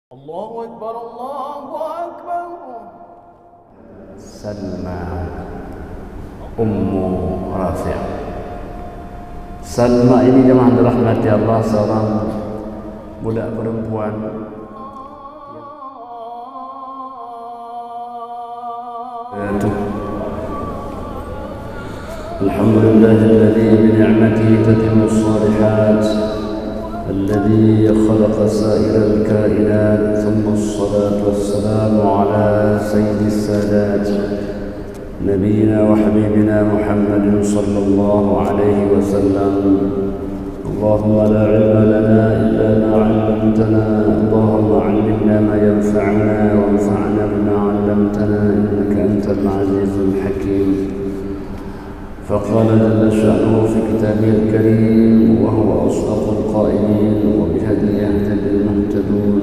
الله أكبر الله أكبر. Salma Ummu Rafi'. Salma ini jemaah dirahmati Allah, seorang budak perempuan Alhamdulillahilladzi bi ni'matihi tatimmu shalihat, الذي خلق سائر الكائنات، ثم الصلاة والسلام على سيد السادات نبينا وحبيبنا محمد صلى الله عليه وسلم. اللهم لا علم لنا إلا ما علمتنا، اللهم علمنا ما ينفعنا وانفعنا بما علمتنا، إنك أنت العزيز الحكيم. فقال جل شأنه في كتابه الكريم وهو أصدق القائلين وبهدي يهتدي المهتدون: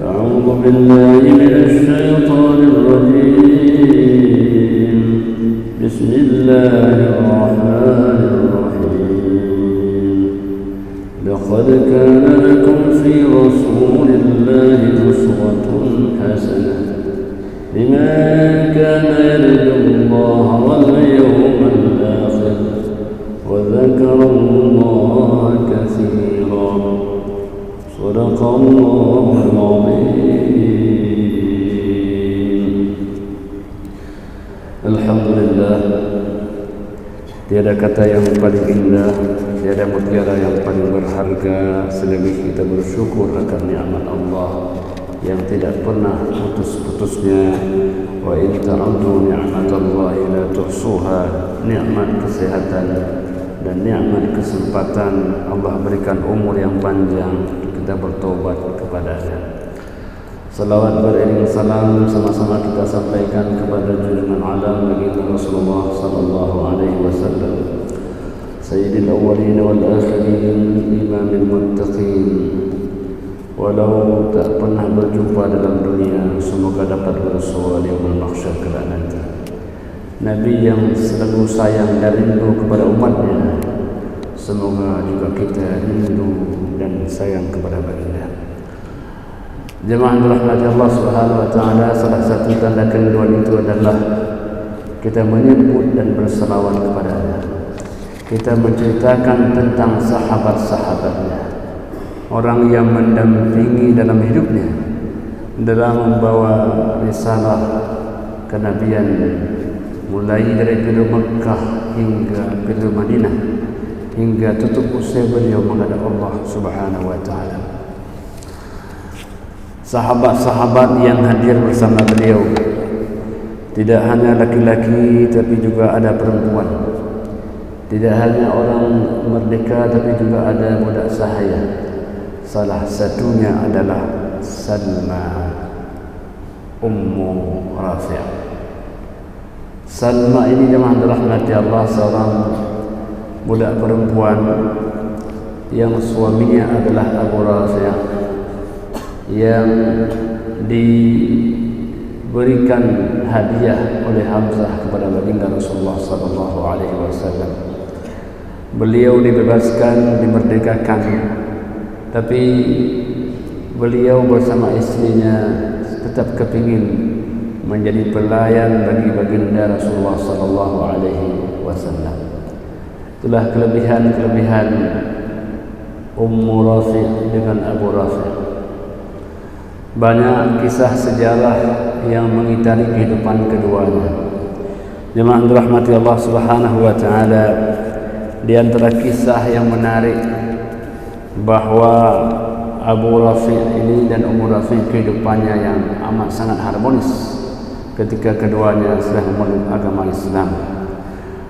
أعوذ بالله من الشيطان الرجيم، بسم الله الرحمن الرحيم. لقد كان لكم في رسول الله أسوة حسنة لمن كان يرجو الله واليوم الآخر وذكر الله كثيرا. صدق الله العظيم. Alhamdulillah, tiada kata yang paling indah, tiada mutiara yang paling berharga selebih kita bersyukur akan nikmat Allah yang tidak pernah putus-putusnya. Wa in ta'uddu ni'matallahi la tuhsuha. Nikmat kesehatan dan nikmat kesempatan Allah berikan umur yang panjang kita bertobat kepadanya. Salawat beriring salam sama-sama kita sampaikan kepada junjungan alam baginda Rasulullah sallallahu alaihi wasallam, sayyidil awwalin wal akhirin, imamil muttaqin. Walau tak pernah berjumpa dalam dunia, semoga dapat bersua di yaumul mahsyar kelak nanti. Nabi yang selalu sayang dan rindu kepada umatnya, semoga juga kita rindu dan sayang kepada baginda. Jemaah dirahmati Allah Subhanahu wa taala, salah satu tanda kerinduan itu adalah kita menyebut dan berselawat kepadanya. Kita menceritakan tentang sahabat-sahabatnya, orang yang mendampingi dalam hidupnya dalam membawa risalah kenabian, mulai dari pintu Mekah hingga pintu Madinah, hingga tutup usia beliau menghadap Allah Subhanahu wa taala. Sahabat-sahabat yang hadir bersama beliau tidak hanya laki-laki tapi juga ada perempuan, tidak hanya orang merdeka tapi juga ada budak sahaya. Salah satunya adalah Salma Ummu Rafi'. Salma ini jemaah dirahmati Allah, seorang budak perempuan yang suaminya adalah Abu Rafi' yang diberikan hadiah oleh Hamzah kepada baginda Rasulullah sallallahu alaihi wasallam. Beliau dibebaskan, dimerdekakan, tapi beliau bersama istrinya tetap kepingin menjadi pelayan bagi baginda Rasulullah sallallahu alaihi wasallam. Itulah kelebihan-kelebihan Ummu Rafi' dengan Abu Rafi'. Banyak kisah sejarah yang mengitari kehidupan keduanya. Jemaah dirahmati Allah Subhanahu wa taala, di antara kisah yang menarik bahwa Abu Rafi' ini dan Ummu Rafi' kehidupannya yang amat sangat harmonis ketika keduanya sedang memeluk agama Islam.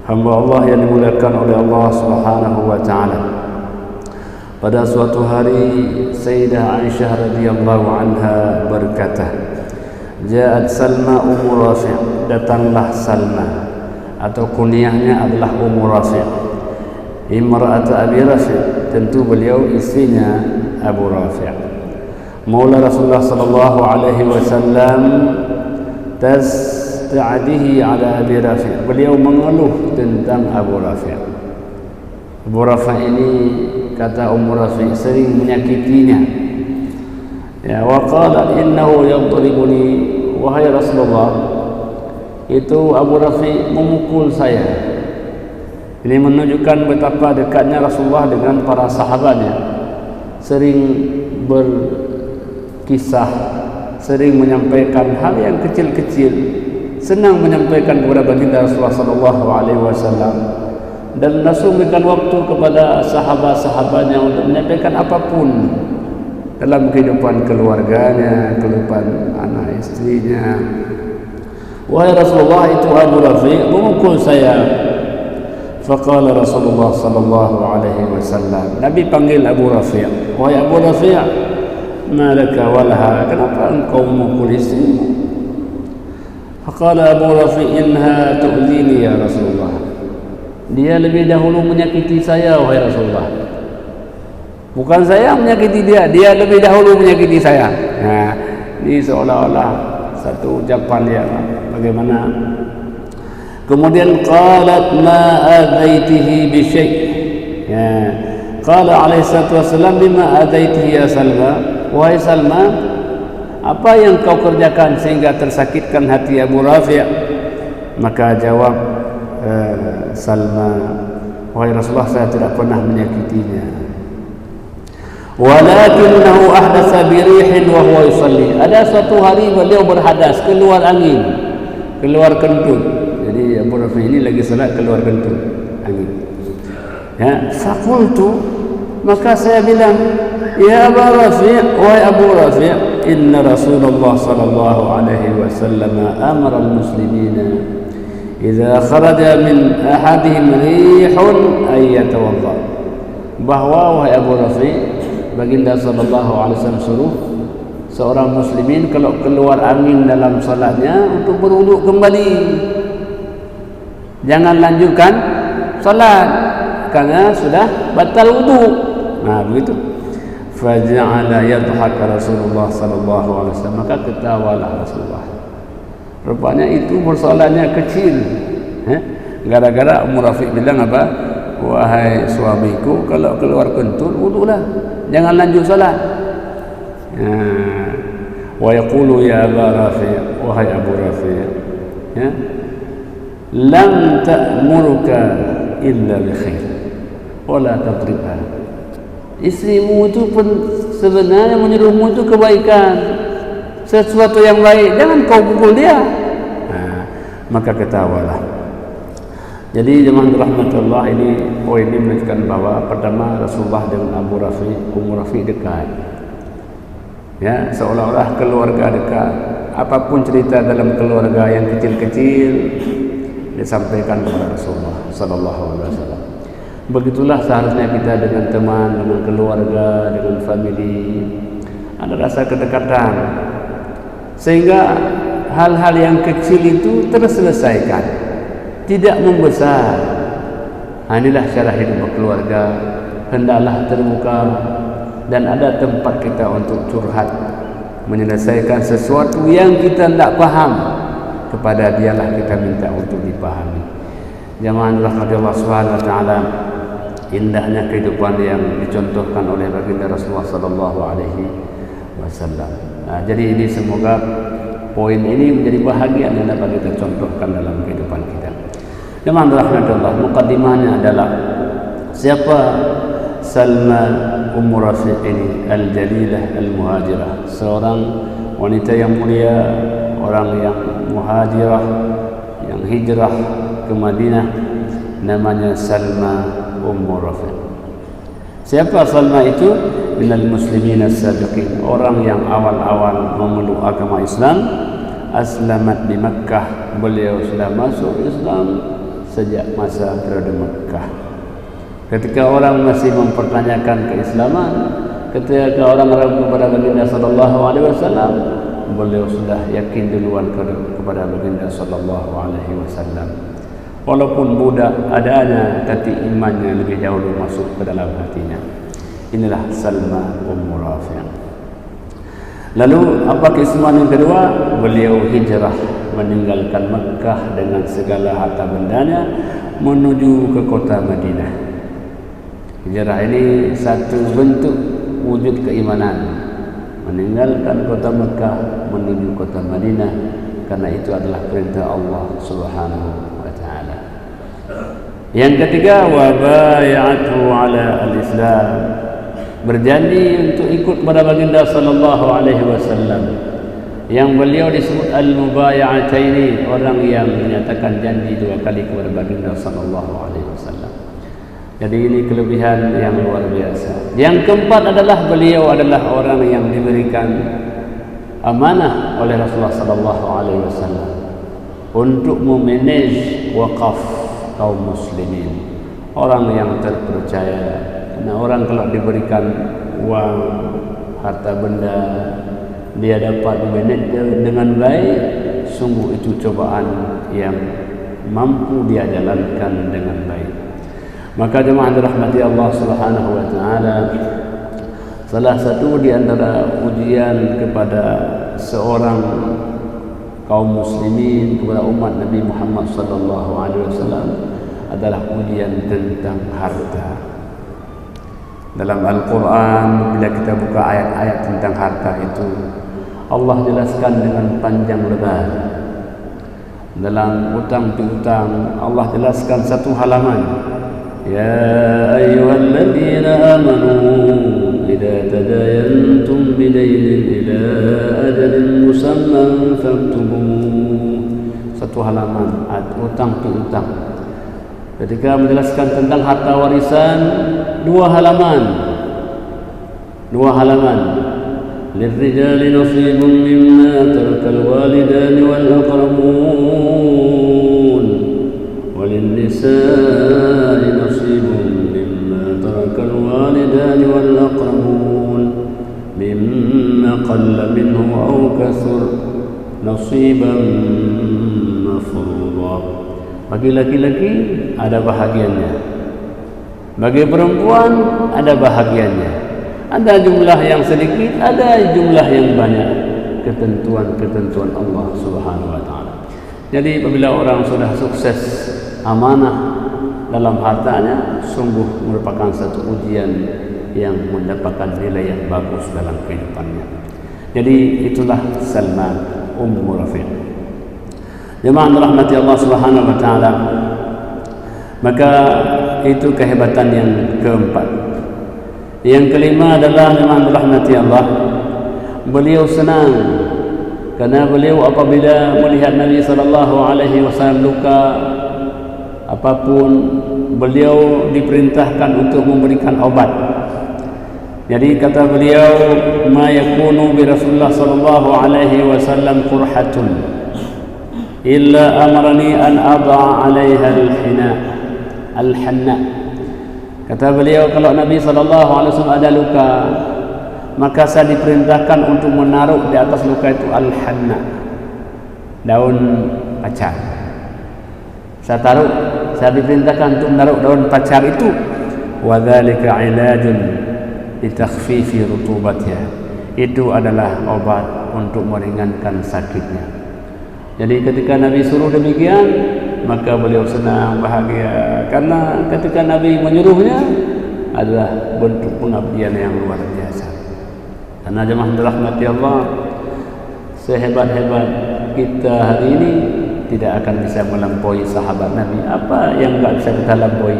Hamba Allah yang dimuliakan oleh Allah Subhanahu wa taala. Pada suatu hari Sayyidah Aisyah radhiyallahu anha berkata, "Ja'at Salma Ummu Rafi'." Datanglah Salma, atau kunyahnya adalah Ummu Rafi', imra'at Abi Rafi', tentu beliau istrinya Abu Rafi'. Maula Rasulullah sallallahu alaihi wasallam tasta'dihi ala Abi Rafi'. Beliau mengeluh tentang Abu Rafi'. Abu Rafi' ini, kata Ummu Rafi', sering menyakitinya. Ya, wa qala innahu yadribuni, wahai Rasulullah, itu Abu Rafi memukul saya. Ini menunjukkan betapa dekatnya Rasulullah dengan para sahabatnya. Sering berkisah, sering menyampaikan hal yang kecil-kecil, senang menyampaikan kepada baginda Rasulullah sallallahu alaihi wasallam, dan Rasul memberikan waktu kepada sahabat-sahabatnya untuk menyampaikan apapun dalam kehidupan keluarganya, kehidupan anak istrinya. Wahai Rasulullah, itu Abu Rafi memukul saya. Faqala Rasulullah sallallahu alaihi wasallam, Nabi panggil Abu Rafi, wahai Abu Rafi, ma laka walaha, kenapa engkau memukul istrimu? Faqala Abu Rafi, innaha tu'zini ya Rasulullah, dia lebih dahulu menyakiti saya wahai Rasulullah. Bukan saya menyakiti dia, dia lebih dahulu menyakiti saya. Nah, ini seolah-olah satu ucapan dia. Bagaimana? Kemudian qalat ma adaitihi bi syai'. Ya. Qala alaihi salatu wasallam, bima adaitihi ya Salma? Wahai Salma, apa yang kau kerjakan sehingga tersakitkan hati Abu Rafi'? Maka jawab Salma, wahai Rasulullah, saya tidak pernah menyakitinya. Walakinnahu ahdatsa bi rihin wa huwa yusalli. Ada suatu hari beliau berhadas, keluar angin, keluar kentut. Jadi Abu Rafi ini lagi salat, keluar kentut angin. Ya, faqultu, maka saya bilang, ya Abu Rafi', wahai Abu Rafi', inna Rasulullah sallallahu alaihi wasallam amara al-muslimina idza kharaja min ahadihim rihun ay yatawadda. Bahwa wahai Abu Rafi', baginda sallallahu alaihi wasallam suruh seorang muslimin kalau keluar angin dalam salatnya untuk berwuduk kembali. Jangan lanjutkan salat karena sudah batal wudu. Nah, begitu. Faja'ala yadhhak Rasulullah sallallahu alaihi wasallam, maka ketawalah Rasulullah. Rupanya itu persoalannya kecil. Gara-gara Umar Rafiq bilang apa? Wahai suamiku, kalau keluar kentut wudulah, jangan lanjut salat. Wa yaqulu ya Abu Rafi', wahai Abu Rafi', ya, lam ta'muruka illa bi khair wa la tadribha. Istrimu itu pun sebenarnya menyuruhmu itu kebaikan, sesuatu yang baik, jangan kau pukul dia. Maka ketawalah. Jadi jemaah rahmatullah, ini poin ini menunjukkan bahwa pertama Rasulullah dengan Abu Rafi, Ummu Rafi dekat. Ya, seolah-olah keluarga dekat. Apapun cerita dalam keluarga yang kecil-kecil disampaikan kepada Rasulullah sallallahu alaihi wasallam. Begitulah seharusnya kita dengan teman, dengan keluarga, dengan family, ada rasa kedekatan, sehingga hal-hal yang kecil itu terselesaikan, tidak membesar. Inilah cara hidup berkeluarga, hendaklah terbuka dan ada tempat kita untuk curhat, menyelesaikan sesuatu yang kita tidak paham. Kepada dialah kita minta untuk dipahami. Jamaah rahmati Allah Subhanahu wa taala, indahnya kehidupan yang dicontohkan oleh baginda Rasulullah sallallahu alaihi wasallam. Jadi ini semoga poin ini menjadi bahagian yang dapat kita contohkan dalam kehidupan kita. Jamaah rahmati Allah, mukaddimahnya adalah siapa Salma Ummu Rafiq ini al-Jalilah al-Muhajirah, seorang wanita yang mulia, orang yang muhajirah, yang hijrah ke Madinah, namanya Salma Ummu Rafiq. Siapa Salma itu? Minal muslimin as-sabiqin, orang yang awal-awal memeluk agama Islam. Aslamat di Makkah, beliau sudah masuk Islam sejak masa periode Makkah. Ketika orang masih mempertanyakan keislaman, ketika orang ragu kepada baginda sallallahu alaihi wasallam, beliau sudah yakin duluan kepada baginda sallallahu alaihi wasallam. Walaupun budak adanya, tapi imannya lebih dahulu masuk ke dalam hatinya. Inilah Salma Ummu Rafi'. Lalu apa keistimewaan yang kedua? Beliau hijrah meninggalkan Makkah dengan segala harta bendanya menuju ke kota Madinah. Hijrah ini satu bentuk wujud keimanan. meninggalkan kota Mekah menuju kota Madinah, karena itu adalah perintah Allah Subhanahu wa taala. Yang ketiga, wa bai'atu ala al-Islam, berjanji untuk ikut kepada baginda sallallahu alaihi wasallam, yang beliau disebut al-mubaya'ataini, orang yang menyatakan janji 2 kali kepada baginda sallallahu alaihi wasallam. Jadi ini kelebihan yang luar biasa. Yang keempat adalah beliau adalah orang yang diberikan amanah oleh Rasulullah sallallahu alaihi wasallam untuk memanage wakaf kaum muslimin, orang yang terpercaya. Nah, orang kalau diberikan uang, harta benda, dia dapat manage dengan baik, sungguh itu cobaan yang mampu dia jalankan dengan baik. Maka jemaah dirahmati Allah Subhanahu wa taala, salah satu di antara ujian kepada seorang kaum muslimin, kepada umat Nabi Muhammad sallallahu alaihi wasallam adalah ujian tentang harta. Dalam Al-Quran, bila kita buka ayat-ayat tentang harta itu, Allah jelaskan dengan panjang lebar. Dalam hutang piutang, Allah jelaskan 1 halaman. Ya ayyuhalladzina amanu idza tadayantum bidainin ila ajalin musamman faktubuh. 1 halaman hutang piutang. Ketika menjelaskan tentang harta warisan, 2 halaman. Lirrijali nasibun mimma tarakal walidani wal aqrabun walinnisa'i nasibun mimma tarakal walidani wal aqrabun mimma qalla minhu aw kathur nasiban mafruḍa. Bagi laki-laki ada bahagiannya, bagi perempuan ada bahagiannya. Ada jumlah yang sedikit, ada jumlah yang banyak. Ketentuan-ketentuan Allah Subhanahu wa taala. Jadi apabila orang sudah sukses amanah dalam hartanya, sungguh merupakan satu ujian yang mendapatkan nilai yang bagus dalam kehidupannya. Jadi itulah Salman Ummu Rafiq. Jemaah rahmati Allah Subhanahu wa taala. Maka itu kehebatan yang keempat. Yang kelima adalah jemaah rahmati Allah, beliau senang karena beliau apabila melihat Nabi sallallahu alaihi wasallam luka apapun, beliau diperintahkan untuk memberikan obat. Jadi kata beliau, ma yakunu bi Rasulullah sallallahu alaihi wasallam qurhatun illa amarani an adha 'alaiha al-hanna. Kata beliau, kalau Nabi SAW ada luka, maka saya diperintahkan untuk menaruh di atas luka itu al-hanna, daun pacar. Saya diperintahkan untuk menaruh daun pacar itu. Wa dzalika 'ilajun li takhfifi rutubatiha. Itu adalah obat untuk meringankan sakitnya. Jadi ketika Nabi suruh demikian, maka beliau senang, bahagia, karena ketika Nabi menyuruhnya adalah bentuk pengabdian yang luar biasa. Karena jemaah dirahmati Allah, sehebat-hebat kita hari ini tidak akan bisa melampaui sahabat Nabi. Apa yang tidak bisa kita lampaui?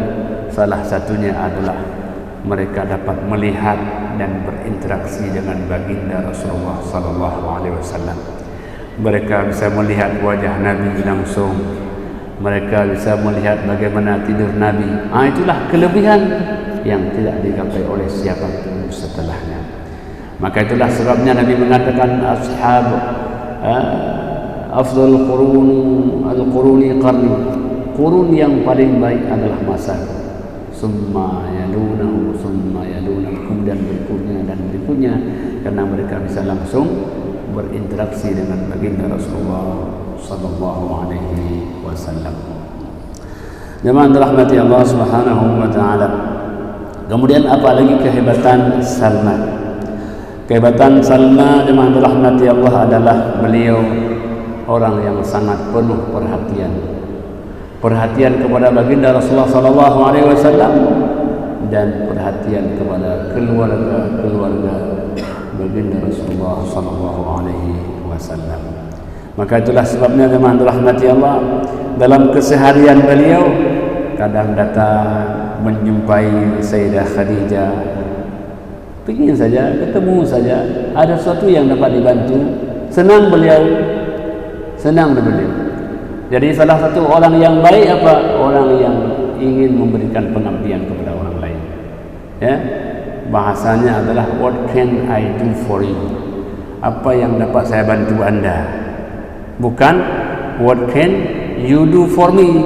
Salah satunya adalah mereka dapat melihat dan berinteraksi dengan baginda Rasulullah sallallahu alaihi wasallam. Mereka bisa melihat wajah Nabi langsung. Mereka bisa melihat bagaimana tidur Nabi. Itulah kelebihan yang tidak digapai oleh siapapun setelahnya. Maka itulah sebabnya Nabi mengatakan ashab afdal al-quruni qarni. Qurun yang paling baik adalah masa. Summa yalunahu, kemudian berikutnya dan berikutnya, karena mereka bisa langsung berinteraksi dengan baginda Rasulullah sallallahu alaihi wasallam. Jemaah dirahmati Allah Subhanahu wa taala. Kemudian apa lagi kehebatan Salman? Kehebatan Salman, jemaah dirahmati Allah, adalah beliau orang yang sangat penuh perhatian kepada baginda Rasulullah sallallahu alaihi wasallam dan perhatian kepada keluarga baginda Rasulullah sallallahu alaihi wasallam. Maka itulah sebabnya teman rahmati Allah, dalam keseharian beliau kadang datang menjumpai Sayyidah Khadijah, ingin saja ketemu saja, ada sesuatu yang dapat dibantu, senang beliau. Jadi salah satu orang yang baik apa? Orang yang ingin memberikan pengabdian kepada orang lain. Ya, bahasanya adalah what can I do for you? Apa yang dapat saya bantu anda? Bukan what can you do for me?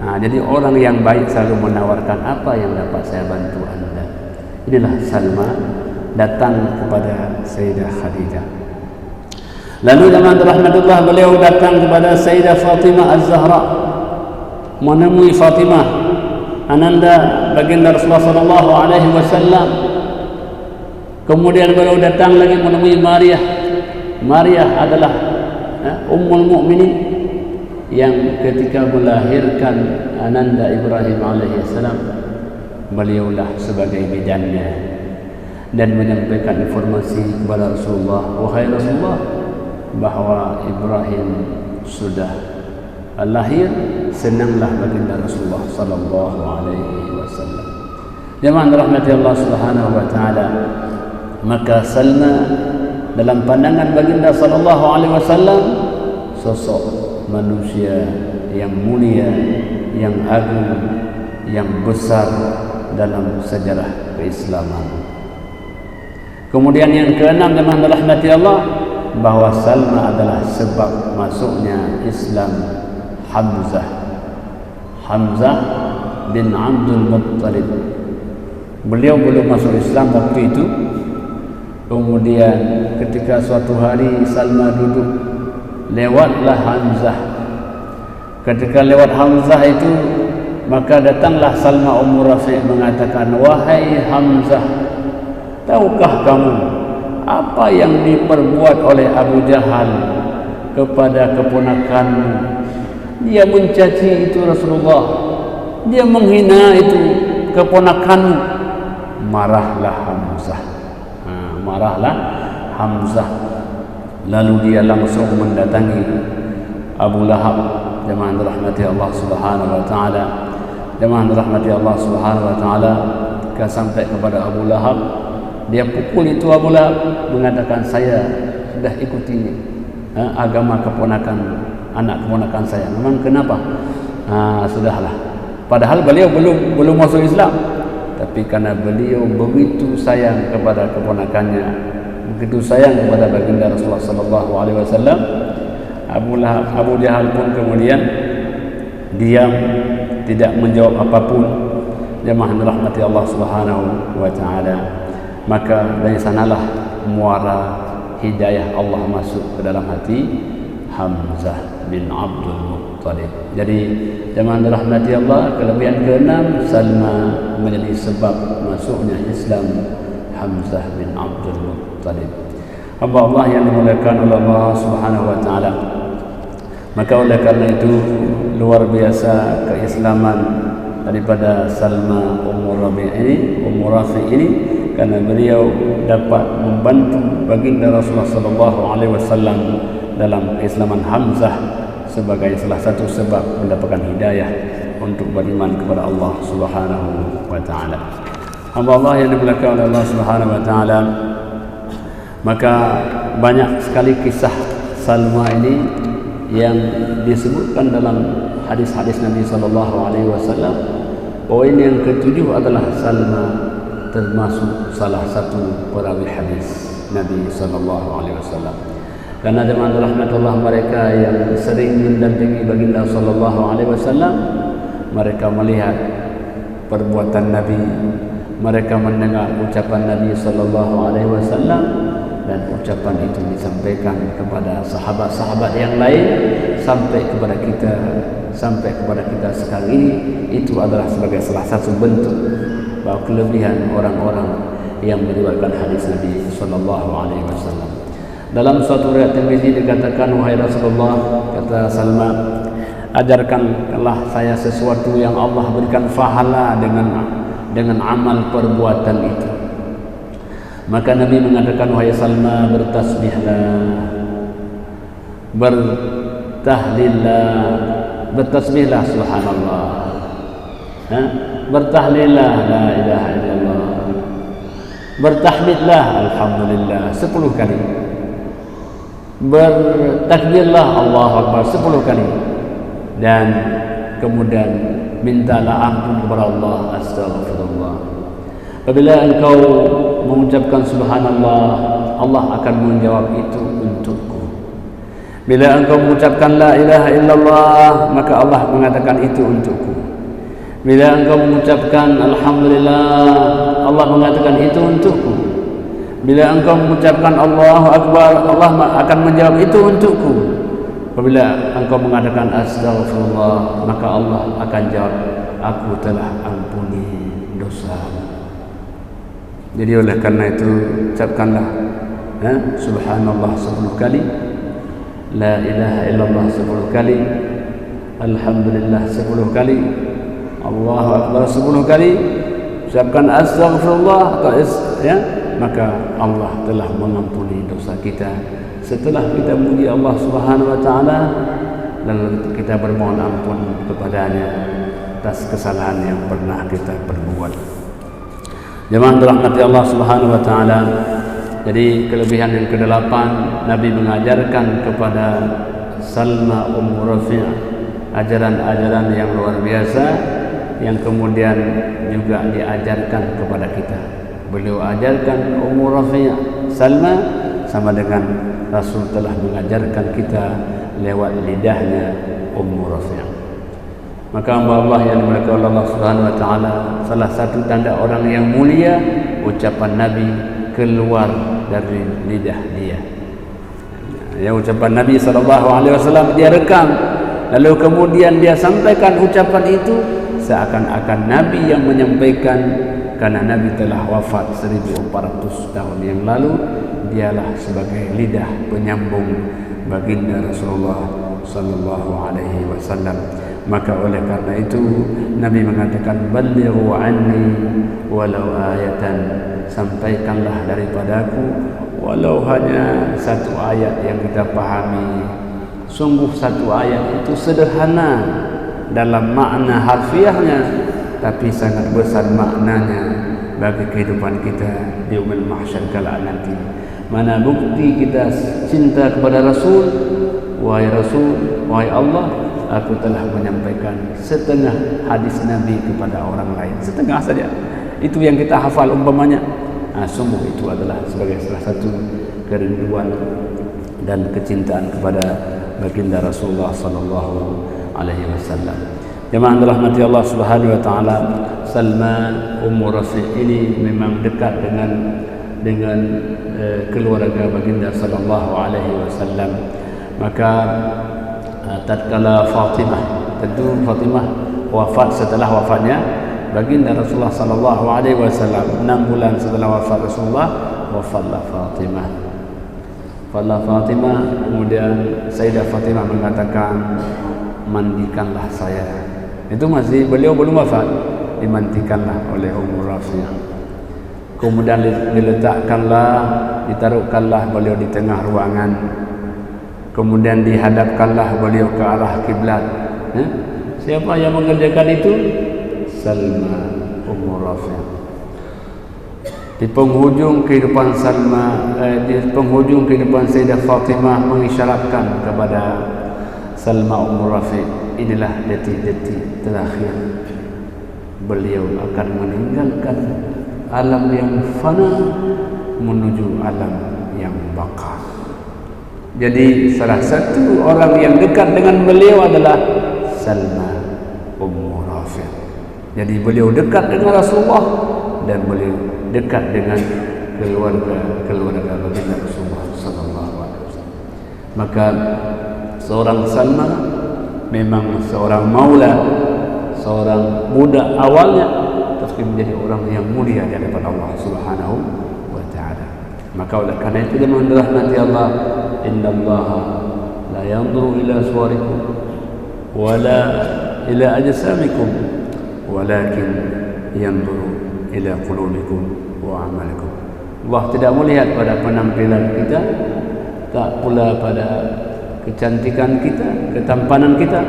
Jadi orang yang baik selalu menawarkan apa yang dapat saya bantu anda. Inilah Salma datang kepada Sayyidah Khadijah. Lalu zaman rahmatullah beliau datang kepada Sayyidah Fatimah Az-Zahra, menemui Fatimah ananda baginda Rasulullah sallallahu alaihi wasallam. Kemudian beliau datang lagi menemui Maryah adalah Ummul Mukminin yang ketika melahirkan ananda Ibrahim alaihi salam, beliaulah sebagai bidannya dan menyampaikan informasi kepada Rasulullah, wahai Rasulullah, bahawa Ibrahim sudah lahir, senanglah baginda Rasulullah sallallahu alaihi wasallam. Jemaah rahmati Allah Subhanahu wa taala, maka Salma dalam pandangan baginda sallallahu alaihi wasallam sosok manusia yang mulia, yang agung, yang besar dalam sejarah keislaman. Kemudian yang keenam, jemaah rahmati Allah, bahawa Salma adalah sebab masuknya Islam Hamzah bin Abdul Muttalib. Beliau belum masuk Islam waktu itu. Kemudian ketika suatu hari Salma duduk, lewatlah Hamzah. Ketika lewat Hamzah itu, maka datanglah Salma Ummu Rafi' mengatakan, wahai Hamzah, tahukah kamu apa yang diperbuat oleh Abu Jahal kepada keponakanmu? Dia mencaci itu Rasulullah, dia menghina itu keponakanmu. Marahlah Hamzah. Lalu dia langsung mendatangi Abu Lahab. Jemaah rahmati Allah Subhanahu wa taala, ketika sampai kepada Abu Lahab, dia pukul itu Abu Lahab, mengatakan, saya sudah ikuti agama anak keponakan saya. Memang kenapa? Sudahlah. Padahal beliau belum masuk Islam, tapi karena beliau begitu sayang kepada keponakannya, begitu sayang kepada baginda Rasulullah sallallahu alaihi wasallam, Abu Jahal pun kemudian diam, tidak menjawab apapun. Jemaah rahmati Allah Subhanahu wa taala, maka dari sanalah muara hidayah Allah masuk ke dalam hati Hamzah bin Abdul Muttalib. Jadi jemaah rahmati Allah, kelebihan keenam, Salma menjadi sebab masuknya Islam Hamzah bin Abdul Muttalib. Hamba Allah yang dimuliakan oleh Allah Subhanahu wa taala, maka oleh karena itu luar biasa keislaman daripada Salma Ummu Rafi' ini, karena beliau dapat membantu baginda Rasulullah sallallahu alaihi wasallam dalam keislaman Hamzah sebagai salah satu sebab mendapatkan hidayah untuk beriman kepada Allah Subhanahu wa taala. Hamba Allah yang dimuliakan oleh Allah Subhanahu wa taala, maka banyak sekali kisah Salma ini yang disebutkan dalam hadis-hadis Nabi sallallahu alaihi wasallam. Poin yang ketujuh adalah Salma termasuk salah satu perawi hadis Nabi sallallahu alaihi wasallam. Karena jemaah rahmatullah, mereka yang sering mendampingi baginda sallallahu alaihi wasallam, mereka melihat perbuatan Nabi, mereka mendengar ucapan Nabi sallallahu alaihi wasallam, dan ucapan itu disampaikan kepada sahabat-sahabat yang lain sampai kepada kita sekarang ini. Itu adalah sebagai salah satu bentuk bahwa kelebihan orang-orang yang meriwayatkan hadis Nabi sallallahu alaihi wasallam. Dalam suatu riwayat Tirmizi dikatakan, wahai Rasulullah, kata Salma, ajarkanlah saya sesuatu yang Allah berikan pahala dengan amal perbuatan itu. Maka Nabi mengatakan, wahai Salma, bertasbihlah, bertahlillah, bertasbihlah subhanallah, bertahlillah la ilaha illallah, bertahmidlah alhamdulillah 10 kali, bertakbirlah Allahu Akbar 10 kali, dan kemudian mintalah ampun kepada Allah, astaghfirullah. Apabila engkau mengucapkan subhanallah, Allah akan menjawab itu untukku. Bila engkau mengucapkan la ilaha illallah, maka Allah mengatakan itu untukku. Bila engkau mengucapkan alhamdulillah, Allah mengatakan itu untukku. Bila engkau mengucapkan Allahu Akbar, Allah akan menjawab itu untukku. Apabila engkau mengatakan astaghfirullah, maka Allah akan jawab, aku telah ampuni dosa. Jadi oleh karena itu, ucapkanlah subhanallah 10 kali, la ilaha illallah 10 kali, alhamdulillah 10 kali, Allahu Akbar 10 kali, ucapkan astaghfirullah, maka Allah telah mengampuni dosa kita. Setelah kita memuji Allah Subhanahu wa taala, lalu kita bermohon ampun kepadanya atas kesalahan yang pernah kita perbuat. Jemaah dirahmati Allah Subhanahu wa taala. Jadi kelebihan yang ke-8, Nabi mengajarkan kepada Salma Rafi' ajaran-ajaran yang luar biasa, yang kemudian juga diajarkan kepada kita. Beliau ajarkan Rafi' Salma sama dengan Rasul telah mengajarkan kita lewat lidahnya Rafi'. Maka hamba Allah yang dimuliakan oleh Allah Subhanahu wa taala, salah satu tanda orang yang mulia, ucapan Nabi keluar dari lidah dia. Ya, ucapan Nabi SAW dia rekam, lalu kemudian dia sampaikan ucapan itu seakan-akan Nabi yang menyampaikan, karena Nabi telah wafat 1400 tahun yang lalu. Dialah sebagai lidah penyambung baginda Rasulullah sallallahu alaihi wasallam. Maka oleh karena itu Nabi mengatakan, ballighu anni walau ayatan, sampaikanlah daripadaku walau hanya satu ayat yang kita pahami. Sungguh satu ayat itu sederhana dalam makna harfiahnya, tapi sangat besar maknanya bagi kehidupan kita di yaumul mahsyar kelak nanti. Mana bukti kita cinta kepada Rasul? Wahai Rasul, wahai Allah, aku telah menyampaikan setengah hadis Nabi kepada orang lain, setengah saja. Itu yang kita hafal umpamanya. Sungguh itu adalah sebagai salah satu kerinduan dan kecintaan kepada baginda Rasulullah sallallahu alaihi wasallam. Jemaah dirahmati Allah Subhanahu wa taala, Salma Rafi' ini memang dekat dengan keluarga baginda sallallahu alaihi wasallam. Maka tatkala Fatimah, tentu Fatimah wafat setelah wafatnya baginda Rasulullah sallallahu alaihi wasallam. 6 bulan setelah wafat Rasulullah, wafatlah Fatimah. Kemudian Sayyidah Fatimah mengatakan, mandikanlah saya. Itu masih beliau belum wafat, dimandikanlah oleh Rafi'. Kemudian ditaruhkanlah beliau di tengah ruangan. Kemudian dihadapkanlah beliau ke arah kiblat. Siapa yang mengerjakan itu? Salma Rafi'. Di penghujung kehidupan Salma, di penghujung kehidupan Sayyidah Fatimah mengisyaratkan kepada Salma Rafi', inilah detik-detik terakhir beliau akan meninggalkan alam yang fana menuju alam yang baka. Jadi salah satu orang yang dekat dengan beliau adalah Salma Rafi'. Jadi beliau dekat dengan Rasulullah dan beliau dekat dengan keluarga baginda Rasulullah sallallahu alaihi wasallam. Maka seorang Salma memang seorang maula, seorang budak awalnya, tapi menjadi orang yang mulia di hadapan Allah Subhanahu wa taala. Maka oleh karena itu jemaah dirahmati Allah, innallaha la yanzuru ila suwarikum wala ila ajsamikum walakin yanzuru ila qulubikum wa amalikum. Allah tidak melihat pada penampilan kita, tak pula pada kecantikan kita, ketampanan kita,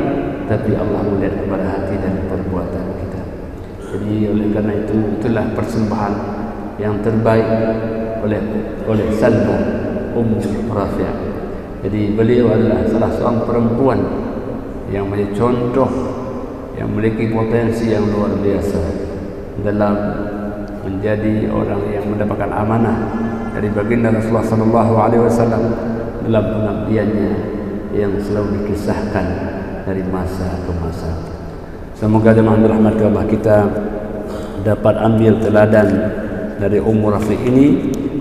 tapi Allah melihat kepada hati dan perbuatan kita. Jadi oleh karena itulah persembahan yang terbaik oleh Salma Rafi'. Jadi beliau adalah salah seorang perempuan yang menjadi contoh, yang memiliki potensi yang luar biasa dalam menjadi orang yang mendapatkan amanah dari baginda Rasulullah SAW dalam pengabdiannya yang selalu dikisahkan dari masa ke masa. Semoga jemaah dirahmati Allah kita dapat ambil teladan dari Rafi' ini,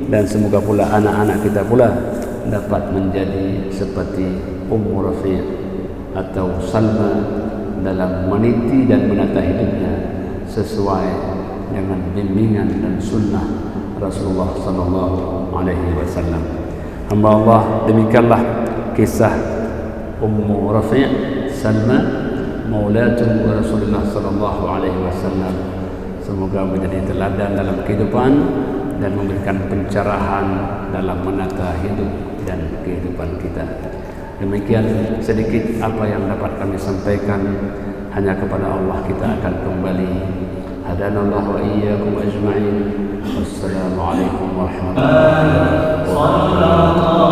dan semoga pula anak-anak kita pula dapat menjadi seperti Rafi' atau Salma dalam meniti dan menata hidupnya sesuai dengan bimbingan dan sunnah Rasulullah sallallahu alaihi wasallam. Hamba Allah, demikianlah kisah Rafi' Salma maulatul Rasulullah sallallahu alaihi wasallam. Semoga menjadi teladan dalam kehidupan dan memberikan pencerahan dalam menata hidup dan kehidupan kita. Demikian sedikit apa yang dapat kami sampaikan. Hanya kepada Allah kita akan kembali. Hadanallahu wa iyyakum ajma'in. Wassalamualaikum warahmatullahi wabarakatuh.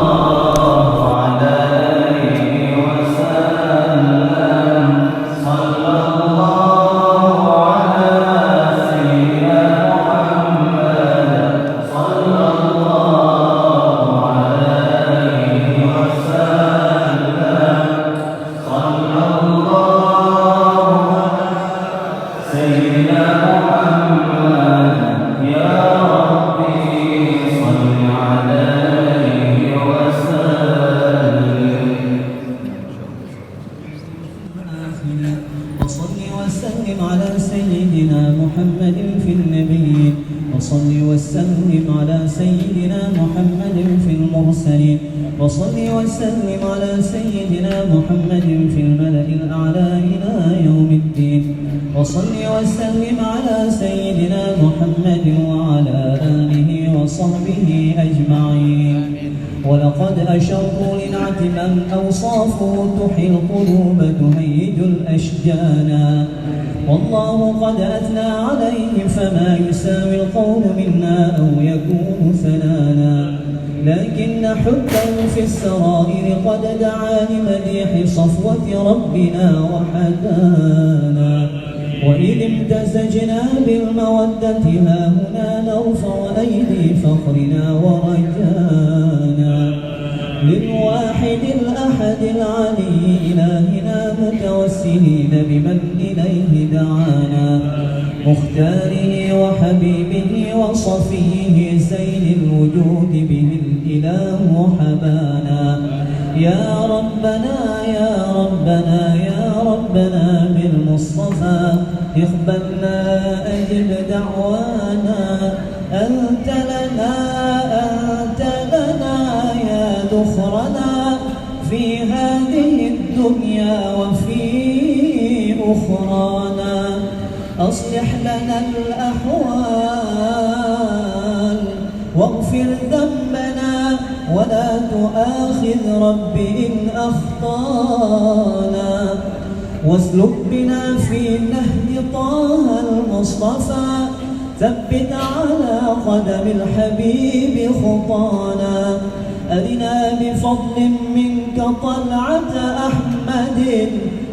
وصل وسلم على سيدنا محمد في الملأ الأعلى إلى يوم الدين. وصل وسلم على سيدنا محمد وعلى آله وصحبه أجمعين. ولقد أشروا لنعت من أوصافه تحيي القلوب تهيج الأشجانا. والله قد أثنى عليه فما يساوي القول منا أو يكون ثنانا. لكن حبا في السرائر قد دعا لمديح صفوة ربنا وحدانا. وإذ امتزجنا بالمودة ها هنا نرفع أيدي فخرنا ورجانا. للواحد الأحد العلي إلهنا متوسلين بمن إليه دعانا. مختاره وحبيبه وصفيه زين الوجود به الإله حبانا. يا ربنا يا ربنا يا ربنا بالمصطفى اقبلنا أجب دعوانا. أنت لنا يا ذخرنا في هذه الدنيا وفي أخرانا. أصلح لنا الأحوال واغفر ذنبنا ولا تؤاخذ رب إن أخطانا. واسلك بنا في نهج طه المصطفى ثبت على قدم الحبيب خطانا. أرنا بفضل منك طلعة أحمد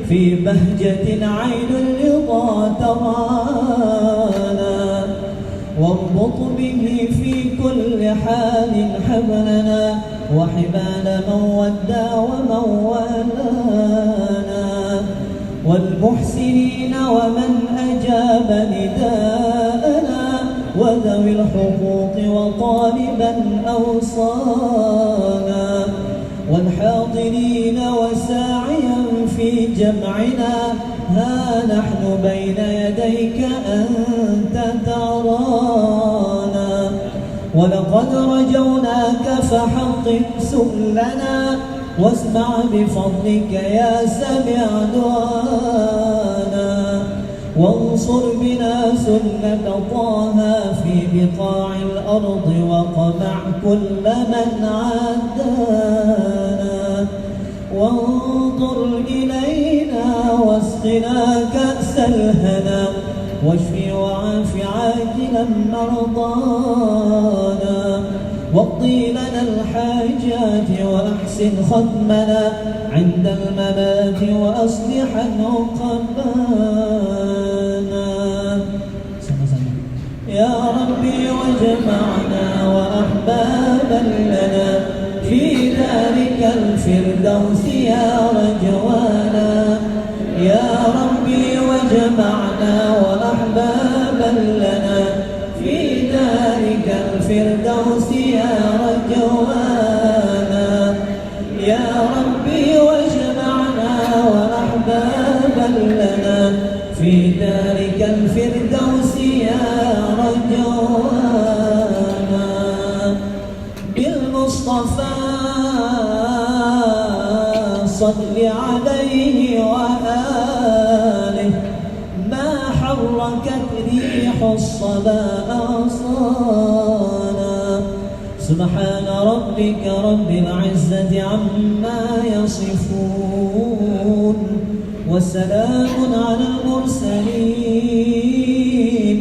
في بهجة عين الرضا ترانا. واربط به في كل حال حبلنا وحبال من ودى ومن والانا. والمحسنين ومن أجاب نداءنا وذوي الحقوق وطالبا أوصانا. والحاضرين وساعيا في جمعنا ها نحن بين يديك أنت ترانا. ولقد رجوناك فحقق سؤلنا واسمع بفضلك يا سميع دعانا. وانصر بنا سنة طه في بقاع الأرض وقمع كل من عادانا وانظر إلينا واسقنا كأس الهنا واشف وعاف عاجلا مرضانا واقضي لنا الحاجات وأحسن ختمنا عند الممات وأصلح عقبانا يا ربي وجمعنا وأحبابا لنا في ذلك الفردوس يا رجوانا يا ربي وجمعنا وأحبابا لنا في ذلك الفردوس يا رجوانا يا ربي وجمعنا وأحبابا لنا في ذلك الفردوس يا رجوانا بالمصطفى صل عليه وآله ما حركت ريح الصبا أغصانا سبحان ربك رب العزة عما يصفون وسلام على المرسلين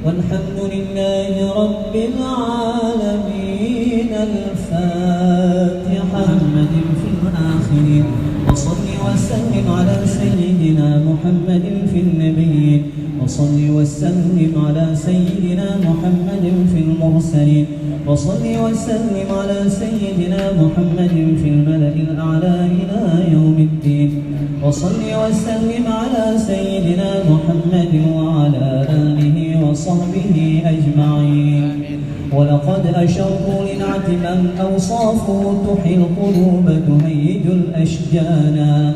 والحمد لله رب العالمين. الفاتحة. محمد في الآخرين وصل وسلم على سيدنا محمد في النبيين وصل وسلم على سيدنا محمد في المرسلين وصل وسلم على سيدنا محمد في الملأ الأعلى إلى يوم الدين وصل وسلم على سيدنا محمد وعلى آله وصحبه أجمعين. ولقد أشروا لنعت من أوصافه تحيي القلوب تهيج الأشجانا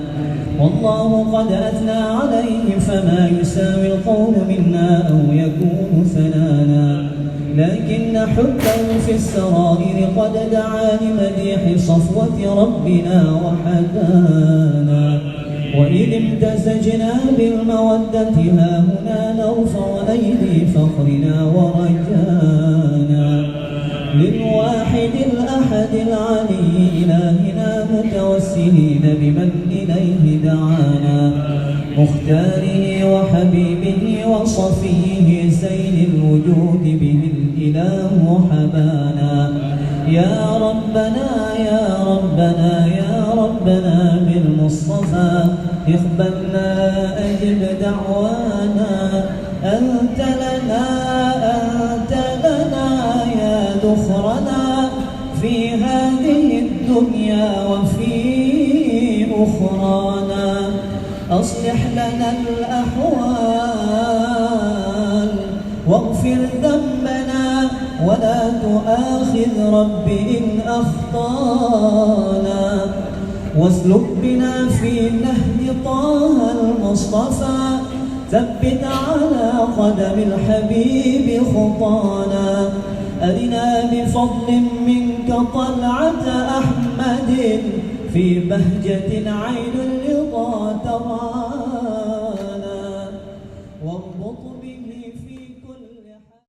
والله قد أثنى عليه فما يساوي القول منا أو يكون ثنانا لكن حبه في السرائر قد دعا لمديح صفوة ربنا وحدانا وإذ امتزجنا بالمودة ها هنا نرفع أيدي فخرنا ورجانا للواحد الأحد العلي إلهنا متوسلين بمن إليه دعانا مختاره وحبيبه وصفيه سيد الوجود به الإله حبانا يا ربنا يا ربنا يا ربنا بالمصطفى اقبلنا أجب دعوانا أنت لنا يا ذخرنا في هذه الدنيا وفي أخرانا أصلح لنا الأحوال واغفر ذنبنا ولا تؤاخذ رب إن أخطانا واسلك بنا في نهج طه المصطفى ثبت على قدم الحبيب خطانا أرنا بفضل منك طلعة أحمد في بهجة عين الرضا ترى